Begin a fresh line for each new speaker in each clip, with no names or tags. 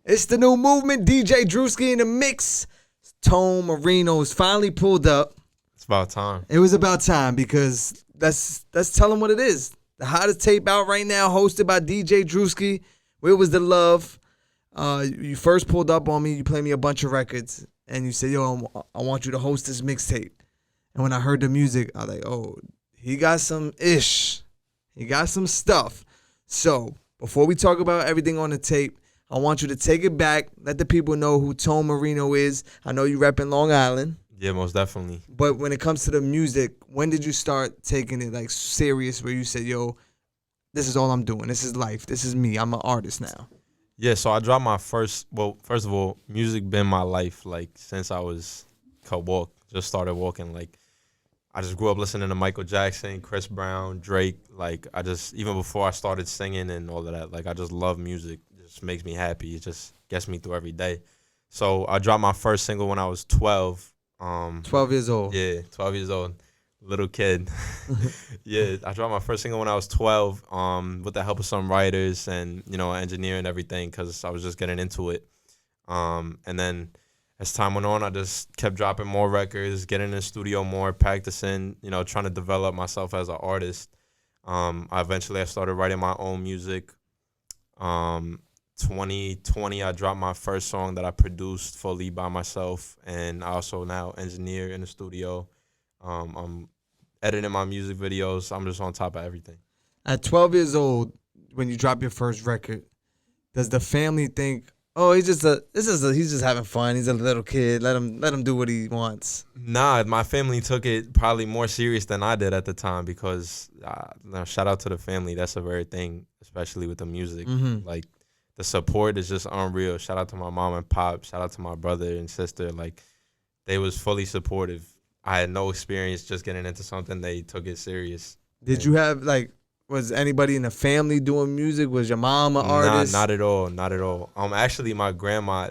It's the new movement. DJ Drewski in the mix. Tonee Marino's finally pulled up.
It's about time.
It was about time because let's tell them what it is. The hottest tape out right now, hosted by DJ Drewski. Where was the love? You first pulled up on me. You played me a bunch of records, and you said, "Yo, I want you to host this mixtape." And when I heard the music, I was like, "Oh, he got some ish. He got some stuff." So before we talk about everything on the tape, I want you to take it back. Let the people know who Tonee Marino is. I know you rep in Long Island.
Yeah, most definitely.
But when it comes to the music, when did you start taking it like serious where you said, yo, this is all I'm doing. This is life. This is me. I'm an artist now.
Yeah, so I dropped my first of all, music been my life like since I just started walking. Like I just grew up listening to Michael Jackson, Chris Brown, Drake. Like even before I started singing and all of that, like I just love music. It just makes me happy. It just gets me through every day. So I dropped my first single when I was 12.
12 years old.
Yeah, 12 years old. Little kid. Yeah, I dropped my first single when I was 12 with the help of some writers and, engineer and everything because I was just getting into it. And then as time went on, I just kept dropping more records, getting in the studio more, practicing, trying to develop myself as an artist. I started writing my own music. 2020, I dropped my first song that I produced fully by myself, and I also now engineer in the studio. I'm editing my music videos. I'm just on top of everything.
At 12 years old, when you drop your first record, does the family think, oh, he's just having fun. He's a little kid. Let him do what he wants?
Nah, my family took it probably more serious than I did at the time because shout out to the family. That's a rare thing, especially with the music.
Mm-hmm.
Like the support is just unreal. Shout out to my mom and pop. Shout out to my brother and sister. Like they was fully supportive. I had no experience just getting into something. They took it serious.
Did you have was anybody in the family doing music? Was your mom an artist?
Not at all. Not at all. Actually, my grandma,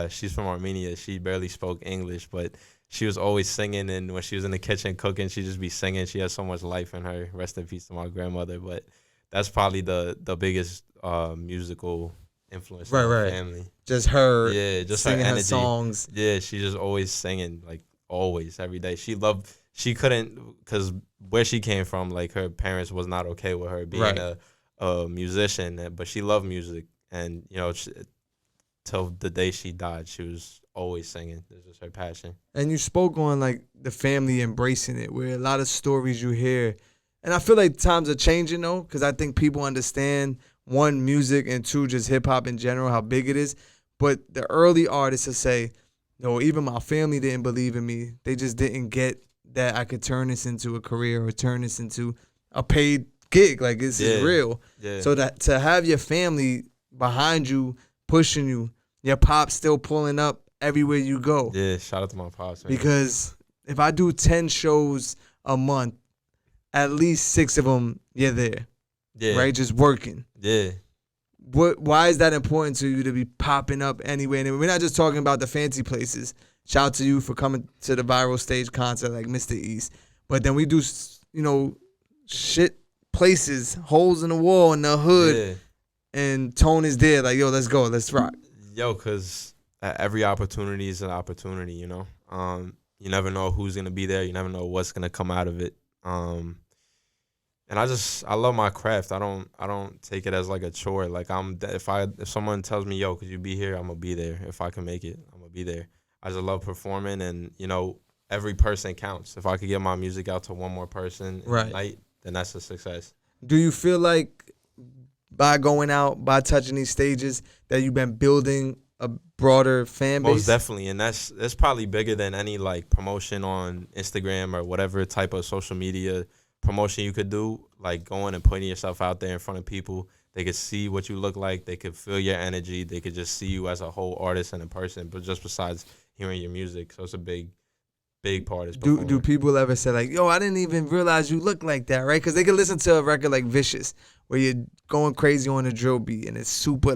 she's from Armenia. She barely spoke English, but she was always singing. And when she was in the kitchen cooking, she'd just be singing. She had so much life in her. Rest in peace to my grandmother. But that's probably the biggest musical influence in my family.
Just her.
Yeah, just
singing
her energy.
Her songs.
Yeah, she just always singing, like always, every day. She couldn't, because where she came from, like her parents was not okay with her being a musician, but she loved music. And, till the day she died, she was always singing. It was just her passion.
And you spoke on the family embracing it, where a lot of stories you hear, and I feel like times are changing though, because I think people understand, one, music, and two, just hip hop in general, how big it is. But the early artists will say, no, even my family didn't believe in me. They just didn't get that I could turn this into a career or turn this into a paid gig. Like, this is real.
Yeah.
So that to have your family behind you, pushing you, your pops still pulling up everywhere you go.
Yeah, shout out to my pops, man.
Because if I do 10 shows a month, at least 6 of them, you're there.
Yeah.
Right? Just working.
Yeah.
Why is that important to you to be popping up anywhere? And we're not just talking about the fancy places. Shout out to you for coming to the viral stage concert like Mr. East. But then we do, shit places, holes in the wall in the hood.
Yeah.
And Tonee is there like, yo, let's go, let's rock.
Yo, because every opportunity is an opportunity, You never know who's going to be there. You never know what's going to come out of it. And I love my craft. I don't take it as like a chore. Like if someone tells me, yo, could you be here? I'm gonna be there. If I can make it, I'm gonna be there. I just love performing, and every person counts. If I could get my music out to one more person in the night, then that's a success.
Do you feel like by going out, by touching these stages, that you've been building a broader fan base?
Most definitely, and that's probably bigger than any promotion on Instagram or whatever type of social media promotion you could do, like going and putting yourself out there in front of people. They could see what you look like. They could feel your energy. They could just see you as a whole artist and a person, but just besides hearing your music. So it's a big part.
Do people ever say yo, I didn't even realize you look like that, right? Because they could listen to a record like Vicious where you're going crazy on the drill beat and it's super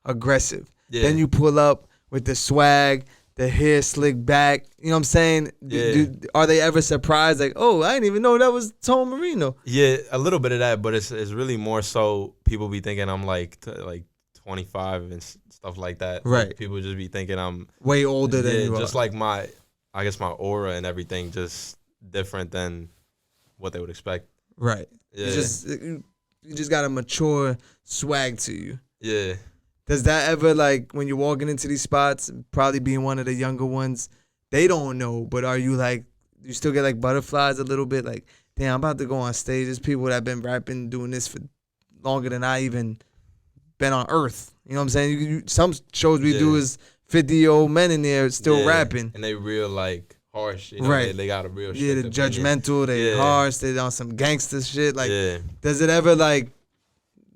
aggressive. Yeah. Then you pull up with the swag, the hair slicked back, you know what I'm saying?
Yeah.
Are they ever surprised? Oh, I didn't even know that was Tonee Marino.
Yeah, a little bit of that, but it's really more so people be thinking I'm 20 25 and stuff like that.
Right.
Like, people just be thinking I'm
way older than you
just
are.
like I guess my aura and everything just different than what they would expect.
Right.
Yeah.
You just got a mature swag to you.
Yeah.
Does that ever, like, when you're walking into these spots, probably being one of the younger ones, they don't know, but are you like, you still get like butterflies a little bit? Like, damn, I'm about to go on stage. There's people that have been rapping, doing this for longer than I even been on Earth. You know what I'm saying? Some shows we do is 50-year-old men in there still rapping.
And they real, like, harsh. You know?
Right.
They got a real
Yeah,
strict
they're
opinion.
judgmental. They harsh. They on some gangster shit. Like,
Yeah.
does it ever, like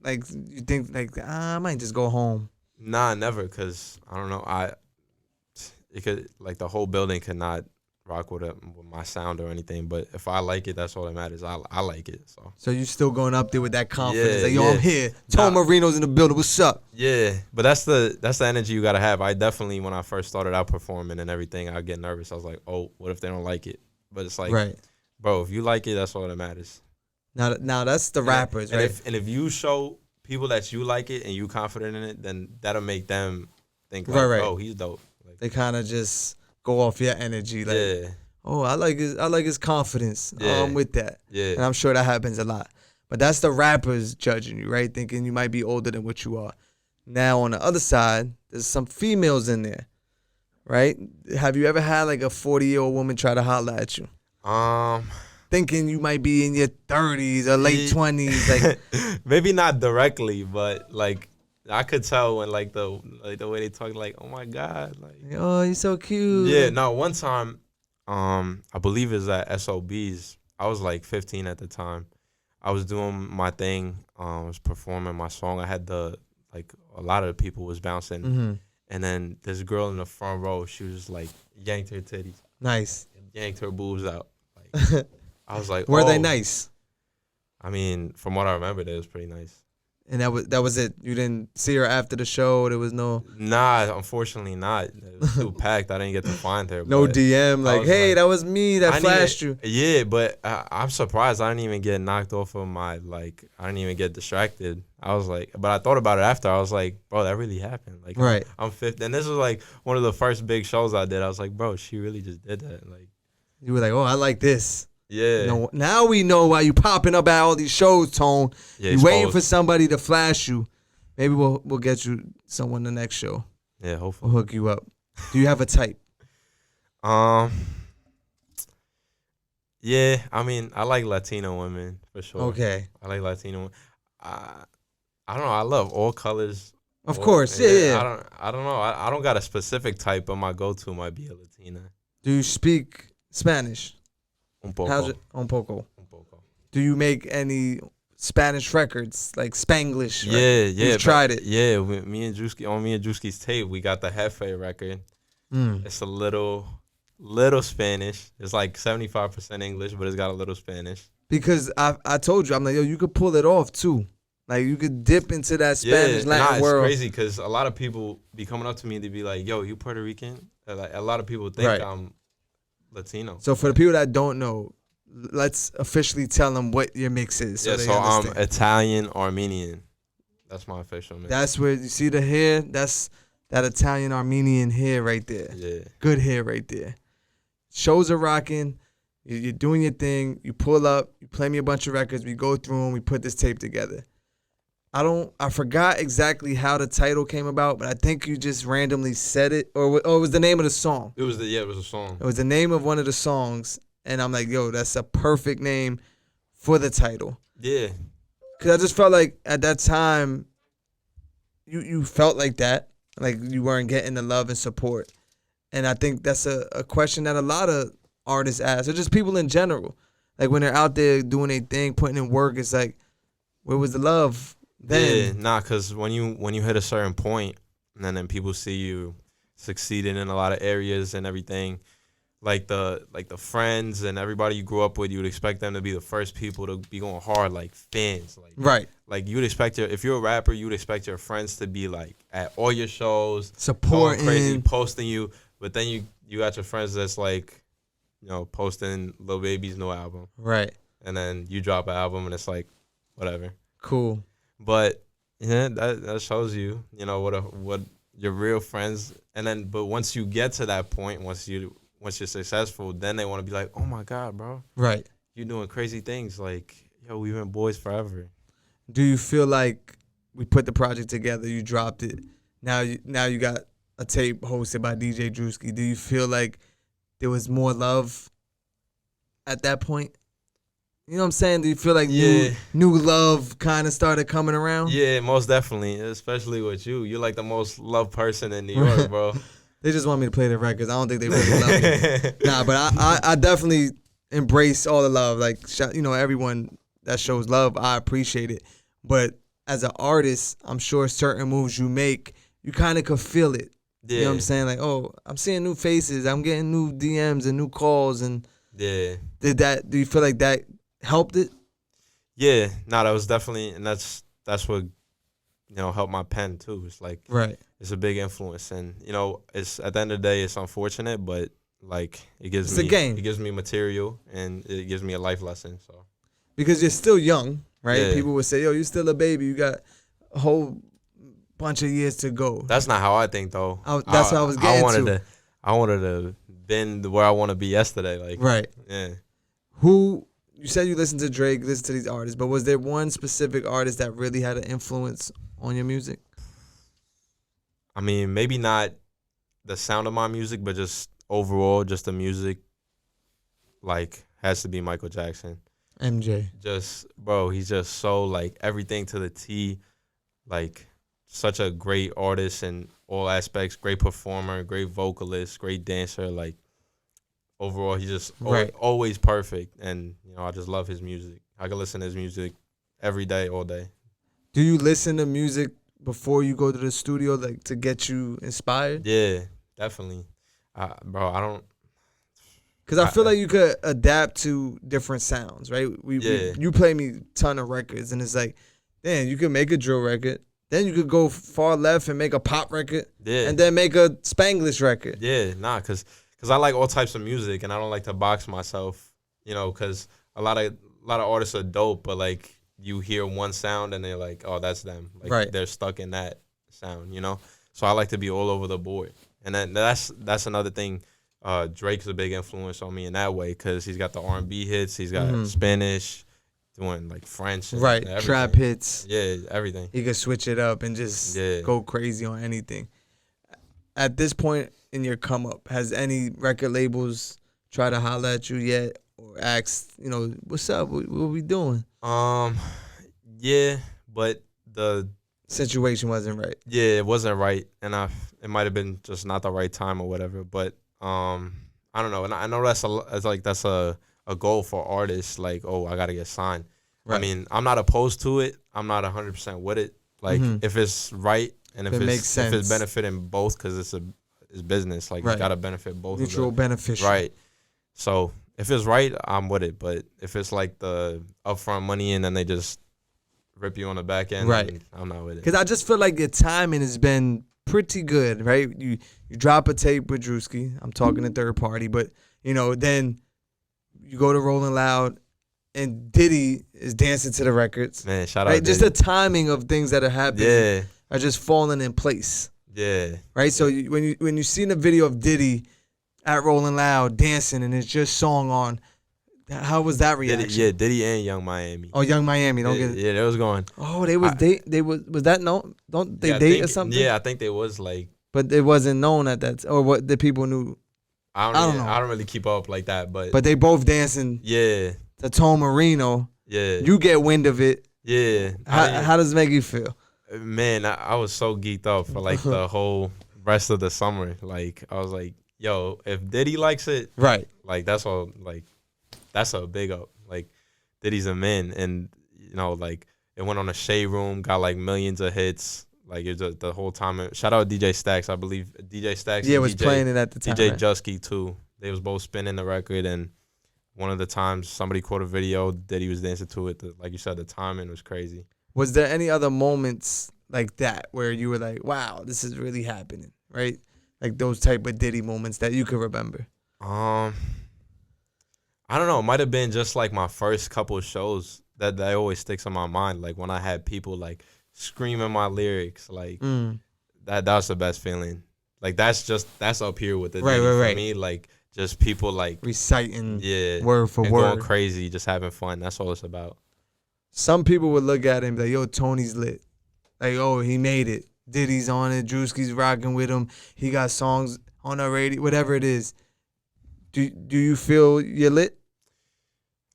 you think, like, I might just go home?
Nah, never, because, I don't know, it could, like, the whole building could not rock with my sound or anything, but if I like it, that's all that matters. I like it, so
You still going up there with that confidence,
Yeah,
like, yo,
yeah.
I'm here. Tonee Marino's in the building. What's up?
yeah. But that's the energy you gotta have. I definitely, when I first started out performing and everything, I get nervous. I was like, oh, what if they don't like it? But it's like,
Right.
bro, if you like it, that's all that matters.
Now that's the rappers,
and
right?
if you show people that you like it and you confident in it, then that'll make them think like,
Right.
oh, he's dope. Like,
They kind of just go off your energy, like,
yeah,
oh, I like his confidence.
Yeah.
Oh, I'm with that.
yeah,
And I'm sure that happens a lot. But that's the rappers judging you, right? Thinking you might be older than what you are. Now, on the other side, there's some females in there, right? Have you ever had like a 40-year-old woman try to holler at you? Thinking you might be in your 30s or late 20s. Like,
maybe not directly, but like I could tell when like the way they talk, like, oh my God, like,
oh, you're so cute.
yeah. No, one time, I believe it was at SOB's. I was like 15 at the time. I was doing my thing. I was performing my song. I had a lot of the people was bouncing,
Mm-hmm.
and then this girl in the front row, she was just like yanked her titties,
Nice.
yanked her boobs out. Like, I was like,
Were
oh.
they nice?
I mean, from what I remember, it was pretty nice.
And that was it. You didn't see her after the show. There was no
Nah, unfortunately not. It was too packed. I didn't get to find her.
no
but
DM like, hey,
like,
that was me that
I didn't
flashed
even-
you.
Yeah, but I'm surprised I didn't even get knocked off of my, like, I didn't even get distracted. I was like, but I thought about it after. I was like, bro, that really happened. Like,
Right.
I'm 50. And this was like one of the first big shows I did. I was like, bro, she really just did that. Like,
You were like, oh, I like this.
yeah.
No, now we know why you popping up at all these shows, Tone.
Yeah,
You waiting
exposed.
for somebody to flash you. Maybe we'll get you someone the next show.
Yeah,
We'll
hopefully.
hook you up. Do you have a type?
Yeah, I mean, I like Latino women for sure.
Okay.
I like Latino women. I don't know. I love all colors.
Of course. Yeah.
I don't know. I don't got a specific type, but my go-to might be a Latina.
Do you speak Spanish?
Un poco.
How's it? Un poco.
Un poco.
Do you make any Spanish records, like Spanglish? Right?
Yeah.
You've tried it.
Yeah, me and Drewski's tape, we got the Jefe record.
Mm.
It's a little Spanish. It's like 75% English, but it's got a little Spanish.
Because I told you, I'm like, yo, you could pull it off too. Like, you could dip into that Spanish Latin
it's
world.
crazy because a lot of people be coming up to me and they be like, yo, you Puerto Rican? Like, a lot of people think
Right.
I'm Latino.
So for the people that don't know, let's officially tell them what your mix is. So
Yeah,
they
so I'm
understand.
Italian, Armenian. That's my official mix.
That's where you see the hair. That's that Italian Armenian hair right there.
Yeah.
Good hair right there. Shows are rocking. You're doing your thing. You pull up. You play me a bunch of records. We go through them. We put this tape together. I forgot exactly how the title came about, but I think you just randomly said it, or it was the name of the song.
It was a song.
It was the name of one of the songs, and I'm like, yo, that's a perfect name for the title.
Yeah.
Because I just felt like at that time, you felt like that, like you weren't getting the love and support. And I think that's a question that a lot of artists ask, or just people in general. Like when they're out there doing their thing, putting in work, it's like, where was the love then?
Yeah, nah, because when you hit a certain point, and then people see you succeeding in a lot of areas and everything, like the friends and everybody you grew up with, you would expect them to be the first people to be going hard, like fans. Like,
Right.
Like you would expect if you're a rapper, you would expect your friends to be like at all your shows,
Supporting.
going crazy, posting you. But then you got your friends that's like, posting Lil Baby's new album,
Right.
and then you drop an album and it's like, whatever.
Cool.
But Yeah, that shows you, what your real friends, and then but once you get to that point, once you're successful, then they want to be like, oh my God, bro,
Right.
you doing crazy things. Like, yo, we've been boys forever.
Do you feel like we put the project together, you dropped it, now you got a tape hosted by DJ Drewski? Do you feel like there was more love at that point? You know what I'm saying? Do you feel like
Yeah.
new love kind of started coming around?
Yeah, most definitely, especially with you. You're like the most loved person in New York, bro.
They just want me to play the records. I don't think they really love me. Nah, but I definitely embrace all the love. Like, everyone that shows love, I appreciate it. But as an artist, I'm sure certain moves you make, you kind of could feel it.
Yeah.
You know what I'm saying? Like, oh, I'm seeing new faces. I'm getting new DMs and new calls. And
Yeah.
do you feel like that helped it?
Yeah. No, that was definitely, and that's what, helped my pen too. It's like,
Right.
it's a big influence, and it's at the end of the day, it's unfortunate, but like
It's a game.
It gives me material, and it gives me a life lesson. So
Because you're still young, right?
Yeah.
People would say, yo, you're still a baby. You got a whole bunch of years to go.
that's not how I think, though.
That's what I was getting to.
I wanted to been where I want to be yesterday. Like,
Right.
yeah.
You said you listened to Drake, listened to these artists, but was there one specific artist that really had an influence on your music?
I mean, maybe not the sound of my music, but just overall, just the music, like, has to be Michael Jackson.
MJ.
Just, bro, he's just so, like, everything to the T. Like, such a great artist in all aspects, great performer, great vocalist, great dancer. Like, overall, he's just
Right.
always perfect. And, I just love his music. I can listen to his music every day, all day.
Do you listen to music before you go to the studio, like, to get you inspired?
Yeah, definitely. Bro, I don't.
Because I feel like you could adapt to different sounds, right? You play me a ton of records, and it's like, damn, you could make a drill record. Then you could go far left and make a pop record.
Yeah.
And then make a Spanglish record.
Yeah, nah, because I like all types of music, and I don't like to box myself, because a lot of artists are dope, but, like, you hear one sound, and they're like, oh, that's them. Like,
Right.
They're stuck in that sound, So I like to be all over the board. And then that's another thing. Drake's a big influence on me in that way because he's got the R&B hits. He's got Spanish, doing, like, French. And
Right,
everything.
trap hits.
Yeah, everything.
He could switch it up and just go crazy on anything. At this point in your come up, has any record labels tried to holler at you yet or asked, what's up? What we doing?
Yeah, but the
Situation wasn't right.
Yeah, it wasn't right, and it might have been just not the right time or whatever. But I don't know, and I know that's a goal for artists. Like, oh, I gotta get signed.
Right.
I mean, I'm not opposed to it. I'm not 100% with it. Like, if it's right and if
it makes sense,
if it's benefiting both, because it's business. Like,
Right.
you gotta benefit both.
Mutual beneficial.
Right. So if it's right, I'm with it. But if it's like the upfront money and then they just rip you on the back end,
Right.
then I'm not with it.
Because I just feel like your timing has been pretty good, right? You drop a tape with Drewski. I'm talking to third party, but then you go to Rolling Loud, and Diddy is dancing to the records.
Man, shout out.
Right, just
Diddy.
the timing of things that are happening are just falling in place.
Yeah.
Right. So when you see the video of Diddy at Rolling Loud dancing and it's just song on, how was that reaction?
Diddy and Young Miami.
Oh, Young Miami. Don't get it.
Yeah, they was going.
Oh, they was was that known? Don't they date or something?
Yeah, I think they was like.
But it wasn't known at that, or what the people knew.
I don't know. I don't really keep up like that, but
they both dancing.
Yeah.
To Tonee Marino.
Yeah.
You get wind of it.
Yeah.
How does it make you feel?
Man, I was so geeked up for like the whole rest of the summer. Like, I was like, yo, if Diddy likes it,
right?
Like, that's all. Like, that's a big up. Like, Diddy's a man, and like, it went on a Shade Room, got like millions of hits. Like, it just the whole time. Shout out DJ Stacks, I believe DJ Stacks.
Yeah, was playing it at the time.
DJ Drewski too. They was both spinning the record, and one of the times somebody caught a video that he was dancing to it. Like you said, the timing was crazy. Was
there any other moments like that where you were like, wow, this is really happening, right? Like those type of Diddy moments that you could remember?
I don't know. It might have been just like my first couple of shows that always sticks in my mind. Like when I had people like screaming my lyrics. Like that's the best feeling. Like that's up here with the
Right,
Diddy
right,
for
right.
me. Like just people like
reciting word for
and
word.
going crazy, just having fun. That's all it's about.
Some people would look at him like, yo, Tonee's lit. Like, oh, he made it. Diddy's on it. Drewski's rocking with him. He got songs on the radio, whatever it is. Do you feel you're lit?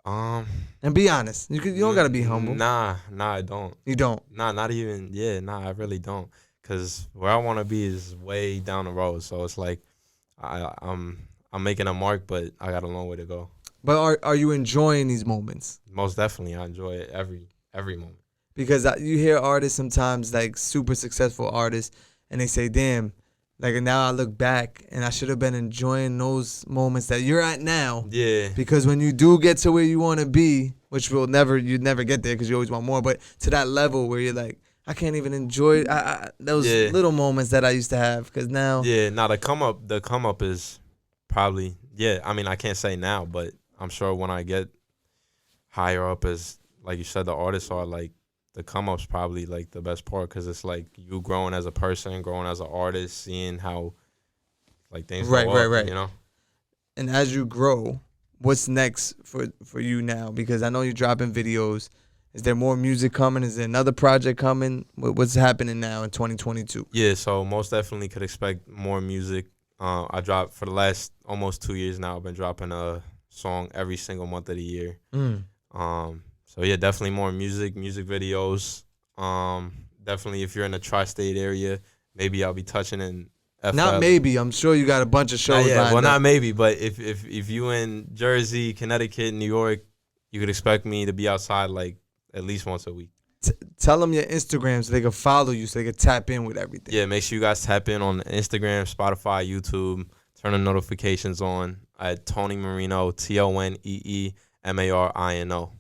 And be honest. You don't gotta be humble.
Nah, I don't.
You don't.
Nah, not even. Yeah, nah, I really don't. Cause where I want to be is way down the road. So it's like I'm making a mark, but I got a long way to go.
But are you enjoying these moments?
Most definitely, I enjoy it every moment.
Because you hear artists sometimes, like super successful artists, and they say, "Damn, like now I look back and I should have been enjoying those moments that you're at now."
Yeah.
Because when you do get to where you want to be, which you'd never get there because you always want more, but to that level where you're like, I can't even enjoy those little moments that I used to have. Because now,
the come up is probably I mean, I can't say now, but I'm sure when I get higher up, as like you said, the artists are like. The come up's probably like the best part because it's like you growing as a person, growing as an artist, seeing how like things go up, you know.
And as you grow, what's next for you now? Because I know you're dropping videos. Is there more music coming? Is there another project coming? What's happening now in 2022?
Yeah, so most definitely could expect more music. I dropped for the last almost 2 years now. I've been dropping a song every single month of the year. So yeah, definitely more music videos. Definitely if you're in the tri-state area, maybe I'll be touching in FL.
Not maybe. I'm sure you got a bunch of shows lined up.
Not maybe, but if you in Jersey, Connecticut, New York, you could expect me to be outside like at least once a week.
Tell them your Instagram so they can follow you, so they can tap in with everything.
Yeah, make sure you guys tap in on Instagram, Spotify, YouTube. Turn the notifications on at Tonee Marino, TONEE MARINO.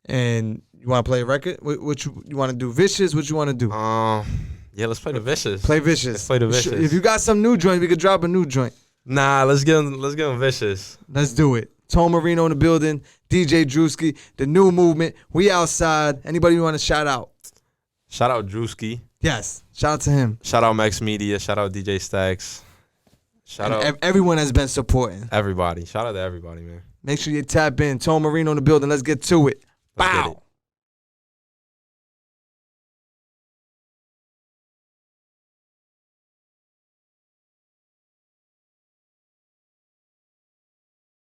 And you want to play a record? What you want to do? Vicious? What you want to do?
Yeah, let's play the Vicious.
Play Vicious.
Let's play the Vicious.
If you got some new joint, we could drop a new joint.
Nah, let's get them Vicious.
Let's do it. Tonee Marino in the building. DJ Drewski, the new movement. We outside. Anybody you want to shout out?
Shout out Drewski.
Yes. Shout out to him.
Shout out Max Media. Shout out DJ Stacks. Shout out
everyone has been supporting.
Everybody. Shout out to everybody, man.
Make sure you tap in. Tonee Marino in the building. Let's get to it. Bow.